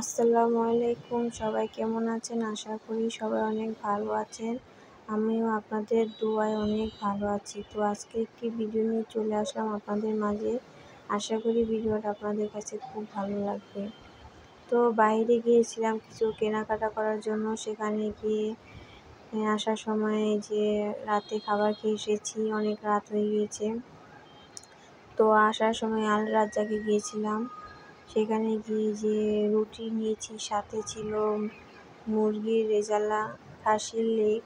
আসসালামু আলাইকুম, সবাই কেমন আছেন? আশা করি সবাই অনেক ভালো আছেন। আমিও আপনাদের দোয়ায় অনেক ভালো আছি। তো আজকে একটি ভিডিও নিয়ে চলে আসলাম আপনাদের মাঝে। আশা করি ভিডিওটা আপনাদের কাছে খুব ভালো লাগবে। তো বাইরে গিয়েছিলাম কিছু কেনাকাটা করার জন্য। সেখানে গিয়ে আসার সময় যে রাতে খাবার খেয়ে এসেছি, অনেক রাত হয়ে গিয়েছে। তো আসার সময় আল রাজ্জাকে গিয়েছিলাম। সেখানে গিয়ে যে রুটি নিয়েছি, সাথে ছিল মুরগির রেজালা, খাসির লেগ,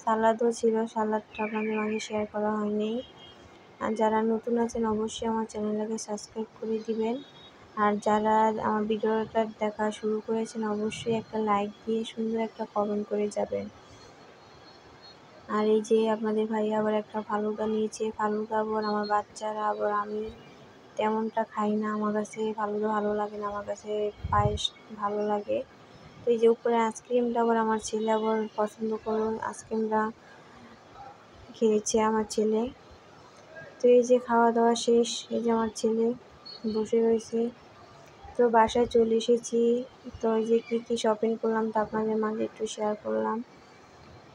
সালাদও ছিল। সালাদটা আপনাদের মাঝে শেয়ার করা হয়নি। আর যারা নতুন আছেন অবশ্যই আমার চ্যানেলটাকে সাবস্ক্রাইব করে দিবেন। আর যারা আমার ভিডিওটা দেখা শুরু করেছেন অবশ্যই একটা লাইক দিয়ে সুন্দর একটা কমেন্ট করে যাবেন। আর এই যে আপনাদের ভাই আবার একটা ফালুদা নিয়েছে। ফালুদা আবার আমার বাচ্চারা আবার আমি তেমনটা খাই না, আমার কাছে ফালুদা ভালো লাগে না, আমার কাছে পায়েস ভালো লাগে। তো এই যে উপরে আইসক্রিমটা আবার আমার ছেলে আবার পছন্দ করলো, আইসক্রিমটা খেয়েছে আমার ছেলে। তো এই যে খাওয়া দাওয়া শেষ, এই যে আমার ছেলে বসে রয়েছে। তো বাসায় চলে এসেছি। তো এই যে কী শপিং করলাম তা আপনাদের মাঝে একটু শেয়ার করলাম।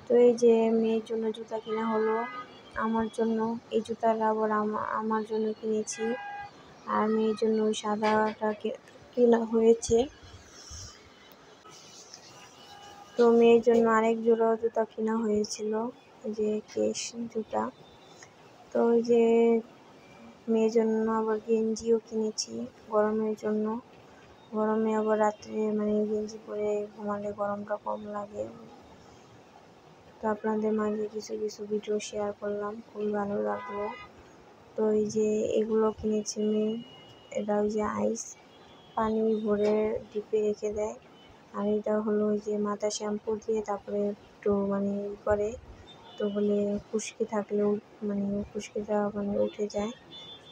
তো এই যে মেয়ের জন্য জুতা কেনা হলো, আমার জন্য এই জুতাটা আবার আমার জন্য কিনেছি। আর মেয়ের জন্য ওই সাদাটা কেনা হয়েছে। তো মেয়ের জন্য আরেক জোড়া জুতা কেনা হয়েছিল, যে কেশ জুতা। তো ওই যে মেয়ের জন্য আবার গেঞ্জিও কিনেছি গরমের জন্য। গরমে আবার রাত্রে গেঞ্জি পরে ঘুমালে গরমটা কম লাগে। তো আপনাদের মাঝে কিছু ভিডিও শেয়ার করলাম, খুবই ভালো লাগলো। তো এই যে এগুলো কিনেছি মেয়ে, এটা ওই যে আইস পানি ভরে ডিপে রেখে দেয়। আর এটা হলো ওই যে মাথা শ্যাম্পু দিয়ে তারপরে একটু করে, তো বলে খুশকি থাকলেও খুশকিটা উঠে যায়।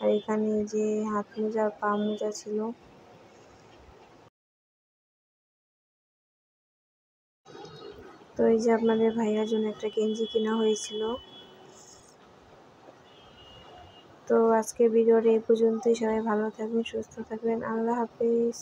আর এখানে যে হাত মোজা আর পা মোজা ছিল। তো এই যে আপনাদের ভাইয়ার জন্য একটা গেঞ্জি কেনা হয়েছিল। তো আজকে ভিডিওটা এই পর্যন্তই। সবাই ভালো থাকবেন, সুস্থ থাকবেন। আল্লাহ হাফেজ।